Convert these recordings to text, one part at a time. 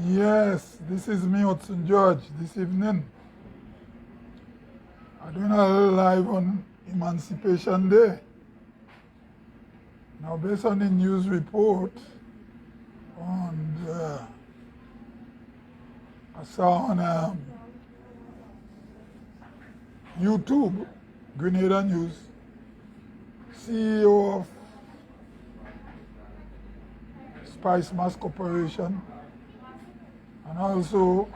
Yes, this is me, Hudson George, this evening. I'm doing a live on Emancipation Day. Now, based on the news report I saw on YouTube, Grenada News, CEO of Spice Mass Corporation, and also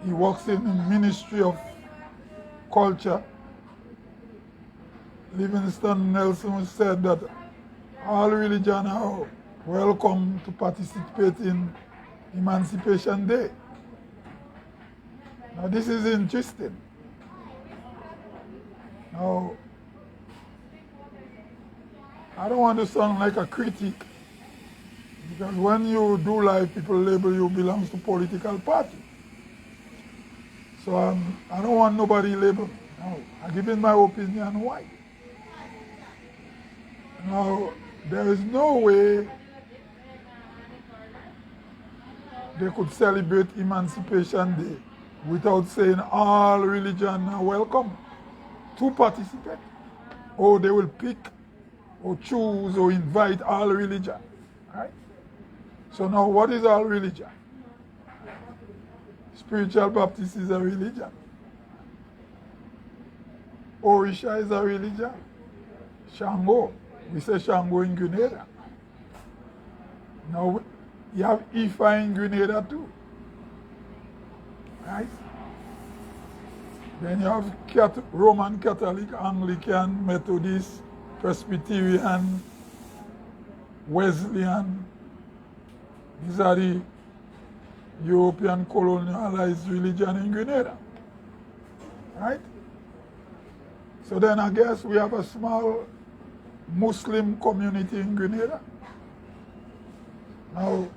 he works in the Ministry of Culture. Livingston Nelson said that all religions are welcome to participate in Emancipation Day. Now this is interesting. Now, I don't want to sound like a critic, because when you do live, people label you belongs to political party. So I don't want nobody label me. No, I'm giving my opinion why. Now, there is no way they could celebrate Emancipation Day without saying all religions are welcome to participate. Or they will pick or choose or invite all religion. Right? So now what is all religion? Spiritual Baptist is a religion. Orisha is a religion. Shango, we say Shango in Grenada. Now you have Ifa in Grenada too. Right? Then you have Roman Catholic, Anglican, Methodist, Presbyterian, Wesleyan. These are the European colonialized religion in Grenada. Right? So then I guess we have a small Muslim community in Grenada. Now,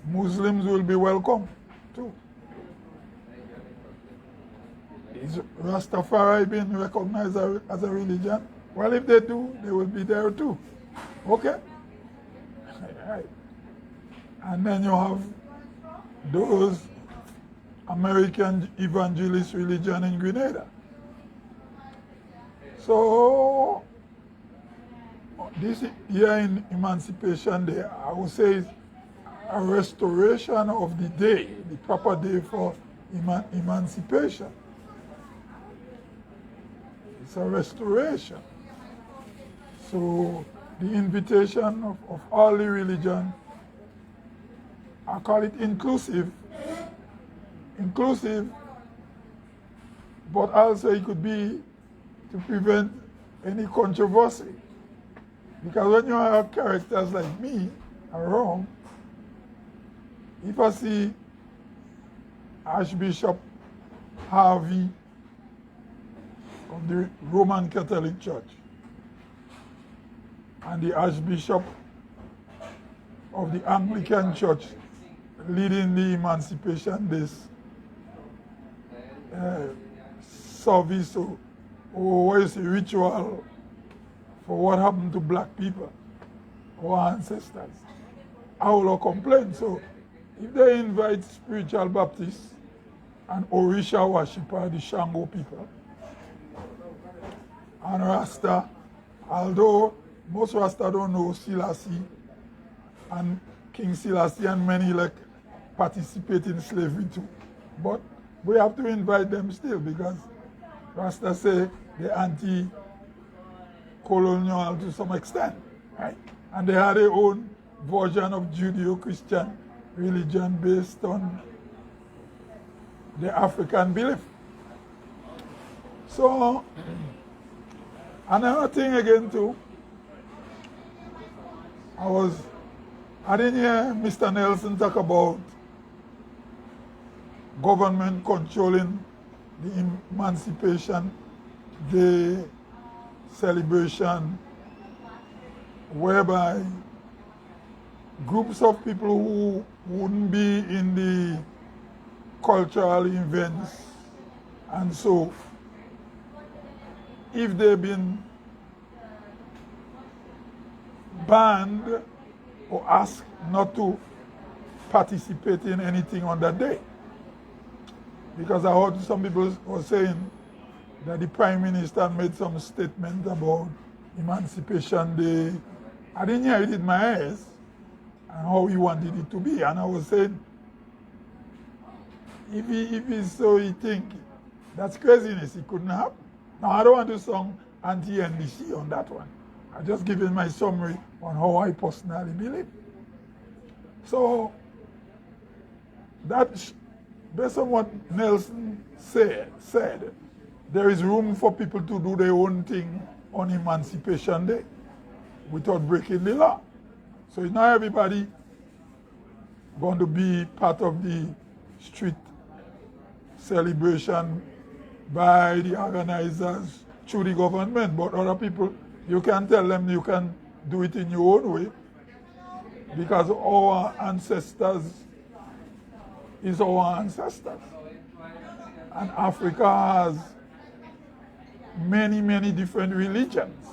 Muslims will be welcome too. Is Rastafari being recognized as a religion? Well, if they do, they will be there too. Okay? Right. And then you have those American evangelist religion in Grenada. So, this year in Emancipation Day, I would say is a restoration of the day, the proper day for emancipation. It's a restoration. So the invitation of all the religion, I call it inclusive, but also it could be to prevent any controversy. Because when you have characters like me around, if I see Archbishop Harvey of the Roman Catholic Church and the Archbishop of the Anglican Church leading the Emancipation Day service or what is a ritual for what happened to black people, our ancestors, I will not complain. So if they invite spiritual Baptists and Orisha worshippers, the Shango people, and Rasta, although most Rasta don't know Selassie and King Selassie and many like participate in slavery too. But we have to invite them still, because Rasta say they're anti-colonial to some extent, right? And they had their own version of Judeo-Christian religion based on the African belief. So, another thing again too, I didn't hear Mr. Nelson talk about government controlling the Emancipation Day celebration, whereby groups of people who wouldn't be in the cultural events and so, if they've been banned or asked not to participate in anything on that day. Because I heard some people were saying that the Prime Minister made some statement about Emancipation Day. I didn't hear it in my ears and how he wanted it to be. And I was saying, if he's so he think that's craziness, it couldn't happen. Now I don't want to sound anti-NDC on that one. I'm just giving my summary on how I personally believe. So that, based on what Nelson said, there is room for people to do their own thing on Emancipation Day without breaking the law. So it's not everybody going to be part of the street celebration by the organizers through the government, but other people, you can tell them you can do it in your own way, because our ancestors is our ancestors. And Africa has many, many different religions.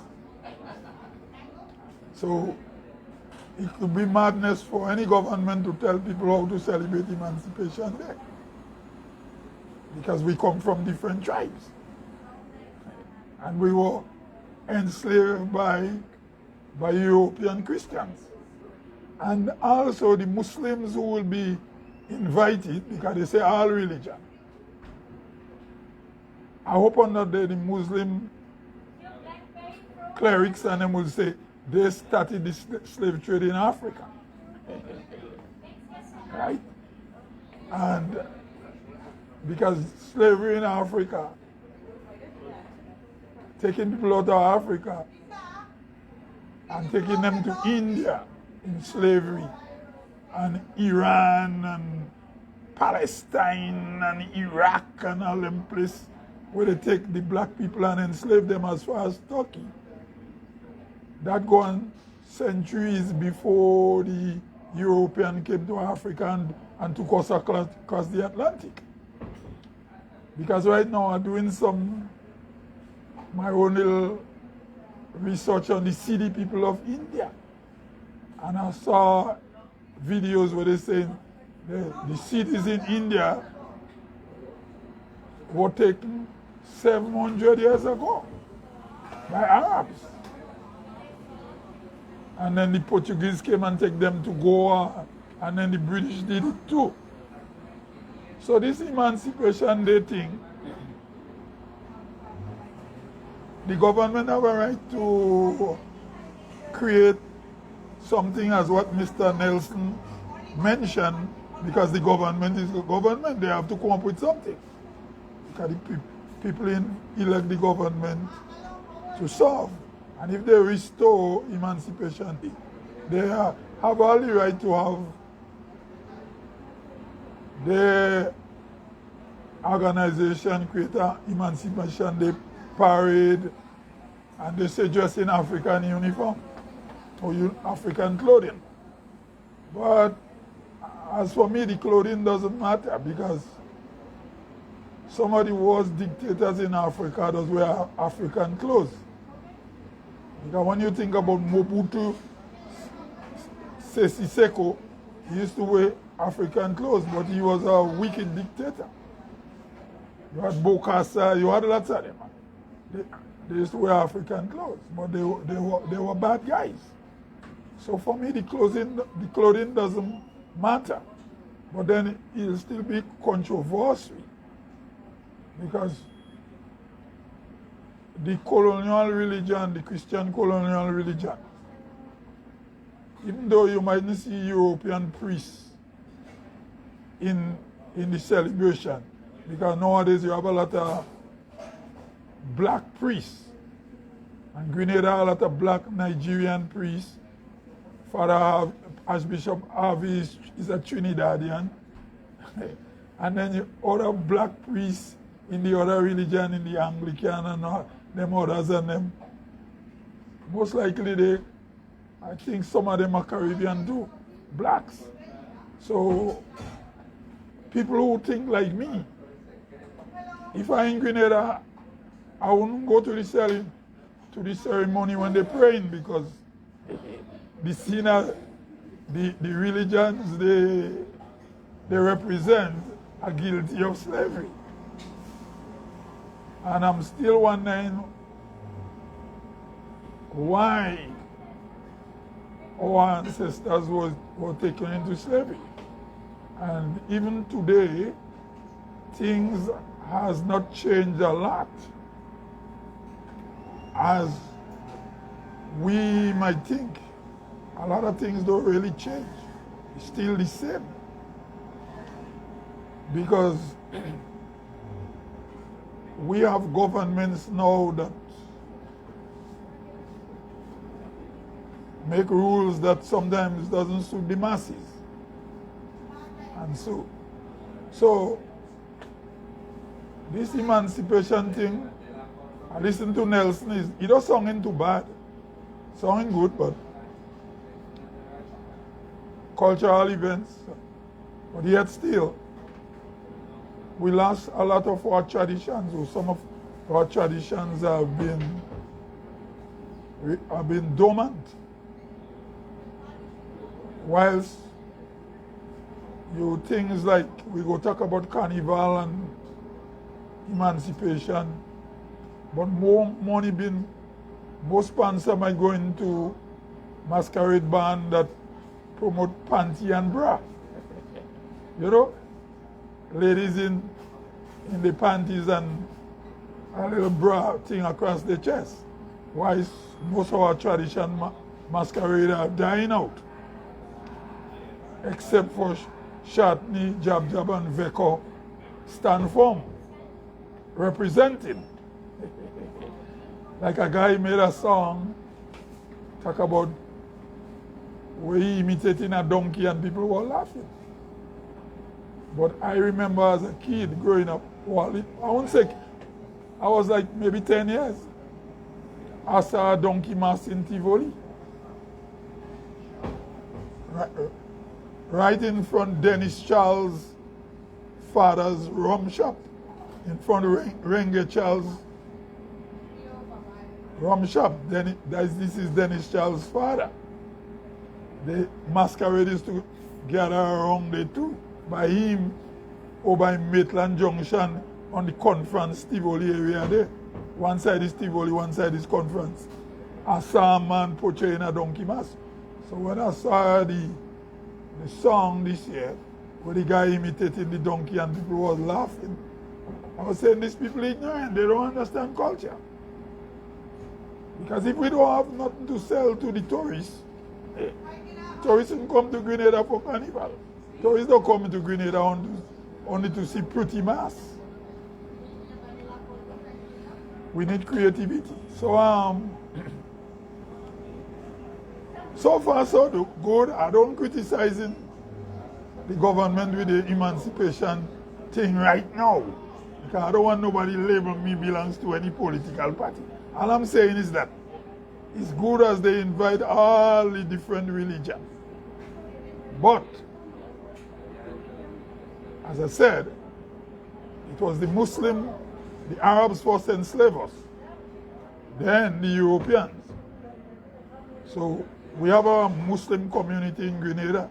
So it could be madness for any government to tell people how to celebrate Emancipation Day, because we come from different tribes. And we were enslaved by European Christians. And also the Muslims who will be invited, because they say all religion. I hope on that day the Muslim clerics and them will say they started the slave trade in Africa. Right? And because slavery in Africa, taking people out of Africa and taking them to India in slavery, and Iran and Palestine and Iraq and all them places where they take the black people and enslave them as far as Turkey. That gone centuries before the European came to Africa and took us across the Atlantic. Because right now I'm doing my own little research on the Siddhi people of India. And I saw videos where they say the cities in India were taken 700 years ago by Arabs. And then the Portuguese came and took them to Goa, and then the British did it too. So this Emancipation Day thing, the government have a right to create something as what Mr. Nelson mentioned, because the government is the government. They have to come up with something. Because the people elect the government to solve. And if they restore Emancipation Day, they have all the right to have their organization create an Emancipation Day parade, and they say dress in African uniform or African clothing. But as for me, the clothing doesn't matter, because some of the worst dictators in Africa does wear African clothes. Because when you think about Mobutu Sese Seko, he used to wear African clothes, but he was a wicked dictator. You had Bokassa, you had lots of them. They used to wear African clothes, but they were bad guys. So for me, the clothing doesn't matter. But then it'll still be controversial, because the colonial religion, the Christian colonial religion, even though you mightn't see European priests in the celebration, because nowadays you have a lot of black priests. And Grenada have a lot of black Nigerian priests. Father Archbishop Harvey is a Trinidadian. And then you other black priests in the other religion, in the Anglican and all, them others and them. Most likely I think some of them are Caribbean too, blacks. So people who think like me, if I'm in Grenada, I wouldn't go to the ceremony when they're praying, because the sinner the religions they represent are guilty of slavery. And I'm still wondering why our ancestors were taken into slavery. And even today, things has not changed a lot as we might think. A lot of things don't really change. It's still the same. Because we have governments now that make rules that sometimes doesn't suit the masses. And so this emancipation thing, I listen to Nelson, he don't sound too bad. Sounding good, but cultural events, but yet still, we lost a lot of our traditions, or some of our traditions have been dormant. Whilst things like, we go talk about carnival and emancipation, but more sponsors might go into masquerade band that promote panty and bra. You know? Ladies in the panties and a little bra thing across the chest. Why most of our tradition masquerade are dying out. Except for Shatney, Jab Jab and Veko stand firm, representing. Like a guy made a song, talk about where he imitating a donkey and people were laughing. But I remember as a kid growing up, I won't say, I was like maybe 10 years. I saw a donkey mask in Tivoli. Right in front Dennis Charles' father's rum shop. In front of Renge Charles' rum shop. This is Dennis Charles' father. The masquerade is to gather around there too. By him or by Maitland Junction on the Conference Tivoli area there. One side is Tivoli, one side is Conference. I saw a man portraying a donkey mask. So when I saw the song this year, where the guy imitating the donkey and people was laughing, I was saying these people are ignorant, they don't understand culture. Because if we don't have nothing to sell to the tourists, tourists don't come to Grenada for carnival. Tourists don't come to Grenada only to see pretty masks. We need creativity. So so far so good. I don't criticizing the government with the emancipation thing right now. Because I don't want nobody label me belongs to any political party. All I'm saying is that it's good as they invite all the different religions. But as I said, it was the Arabs first enslaved us, then the Europeans. So we have a Muslim community in Grenada,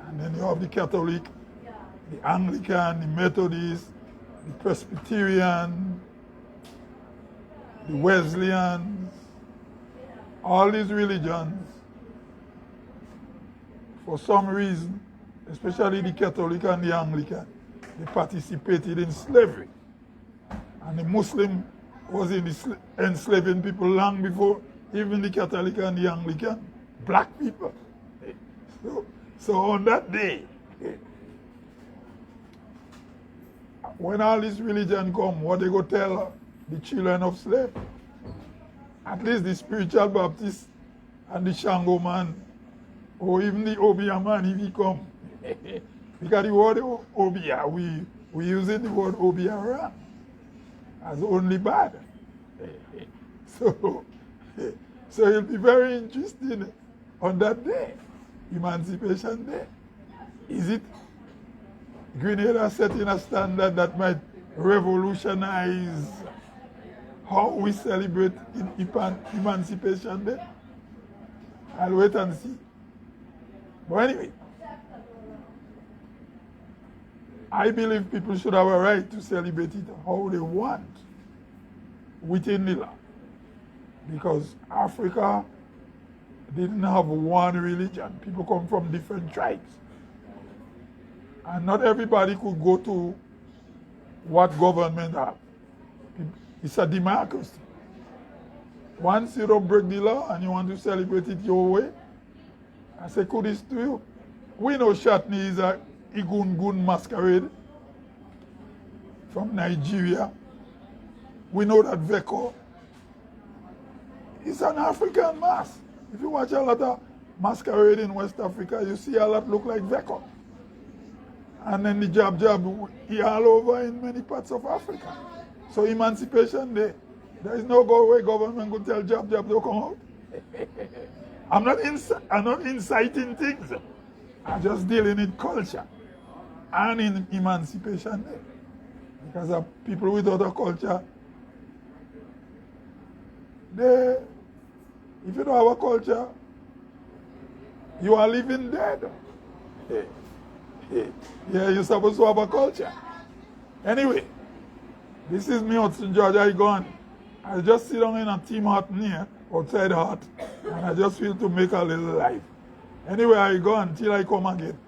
and then you have the Catholic, the Anglican, the Methodist, the Presbyterian, the Wesleyans, all these religions, for some reason, especially the Catholic and the Anglican, they participated in slavery. And the Muslim was enslaving people long before even the Catholic and the Anglican, black people. So on that day, when all this religion come, what they go tell the children of slaves? At least the spiritual Baptist and the Shango man, or even the Obia man if he come. Because the word Obia, we using the word Obia wrong as only bad. So it'll be very interesting on that day, Emancipation Day. Is it Grenada setting a standard that might revolutionize how we celebrate Emancipation Day? I'll wait and see. But anyway, I believe people should have a right to celebrate it how they want within the law. Because Africa didn't have one religion. People come from different tribes. And not everybody could go to what government have. It's a democracy. Once you don't break the law and you want to celebrate it your way, I say kudos to you. We know Shatney is a Igungun masquerade from Nigeria. We know that Veko is an African mask. If you watch a lot of masquerade in West Africa, you see a lot look like Veko. And then the jab he all over in many parts of Africa. So Emancipation Day, there is no way government could tell jab to come out. I'm not inciting things. I'm just dealing in culture and in Emancipation Day. Because of people without a culture, if you don't have a culture, you are living dead. Yeah, you're supposed to have a culture. Anyway, this is me, Hudson George. I gone. I just sit down in a team hut near, outside hut, and I just feel to make a little life. Anyway, I go until I come again.